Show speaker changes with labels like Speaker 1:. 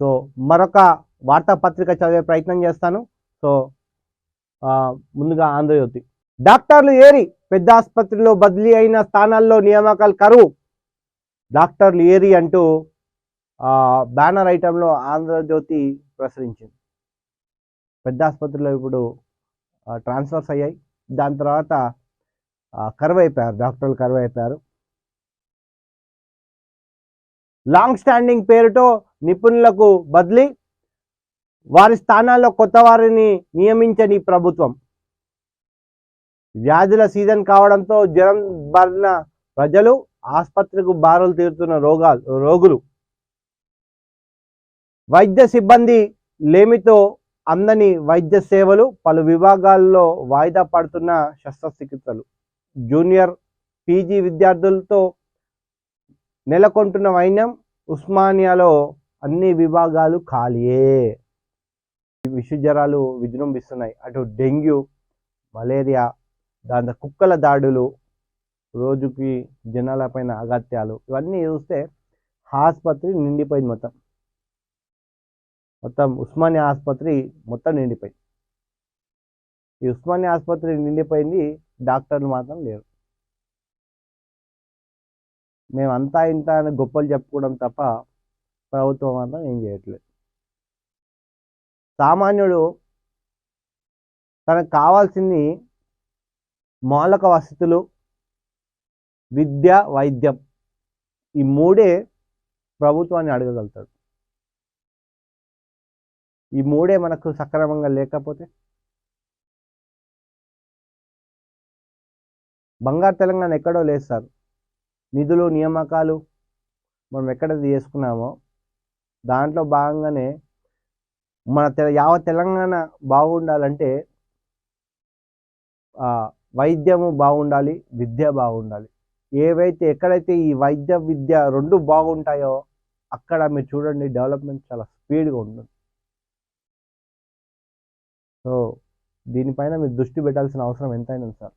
Speaker 1: So మరొక వార్తాపత్రిక చదివే ప్రయత్నం చేస్తాను. సో ముందుగా ఆంధ్రజ్యోతి. డాక్టర్లు ఏరి పెద్ద ఆసుపత్రిలో బదిలీ అయిన స్థానాల్లో నియామకాలు కరువు. డాక్టర్లు ఏరి అంటూ బ్యానర్ ఐటంలో ఆంధ్రజ్యోతి ప్రచురించింది. పెద్ద ఆసుపత్రిలో ఇప్పుడు ట్రాన్స్ఫర్స్ అయ్యాయి. దాని తర్వాత కరువు అయిపోయారు, డాక్టర్లు కరువు అయిపోయారు. లాంగ్ స్టాండింగ్ పేరుతో నిపుణులకు బదిలీ, వారి స్థానాల్లో కొత్త వారిని నియమించని ప్రభుత్వం. వ్యాధుల సీజన్ కావడంతో జ్వరం బారిన ప్రజలు, ఆసుపత్రికి బారులు తీరుతున్న రోగులు. వైద్య సిబ్బంది లేమితో అందని వైద్య సేవలు, పలు విభాగాల్లో వాయిదా పడుతున్న శస్త్రచికిత్సలు. జూనియర్ పీజీ విద్యార్థులతో నెలకొంటున్న వైన్యం, ఉస్మానియాలో అన్ని విభాగాలు ఖాళీయే. విష జ్వరాలు విజృంభిస్తున్నాయి. అటు డెంగ్యూ, మలేరియా, దాంతో కుక్కల దాడులు, రోజుకి జనాలపైన అగత్యాలు, ఇవన్నీ చూస్తే ఆసుపత్రి నిండిపోయింది. మొత్తం ఉస్మానియా ఆసుపత్రి మొత్తం నిండిపోయింది. ఈ ఉస్మానియా ఆసుపత్రి నిండిపోయింది, డాక్టర్లు మాత్రం లేరు. మేము అంతా ఇంత అని గొప్పలు చెప్పుకోవడం తప్ప ప్రభుత్వం మాత్రం ఏం చేయట్లేదు. సామాన్యుడు తనకు కావాల్సింది మౌలిక వసతులు, విద్య, వైద్యం, ఈ మూడే ప్రభుత్వాన్ని అడగగలుగుతాడు. ఈ మూడే మనకు సక్రమంగా లేకపోతే బంగారు తెలంగాణ ఎక్కడో లేదు సార్. నిధులు, నియామకాలు మనం ఎక్కడైతే చేసుకున్నామో దాంట్లో భాగంగానే మన యావత్ తెలంగాణ బాగుండాలంటే వైద్యము బాగుండాలి, విద్య బాగుండాలి. ఎక్కడైతే ఈ వైద్య, విద్య రెండు బాగుంటాయో అక్కడ మీరు చూడండి డెవలప్మెంట్ చాలా స్పీడ్గా ఉంటుంది. సో దీనిపైన మీరు దృష్టి పెట్టాల్సిన అవసరం ఎంతైనా ఉంది సార్.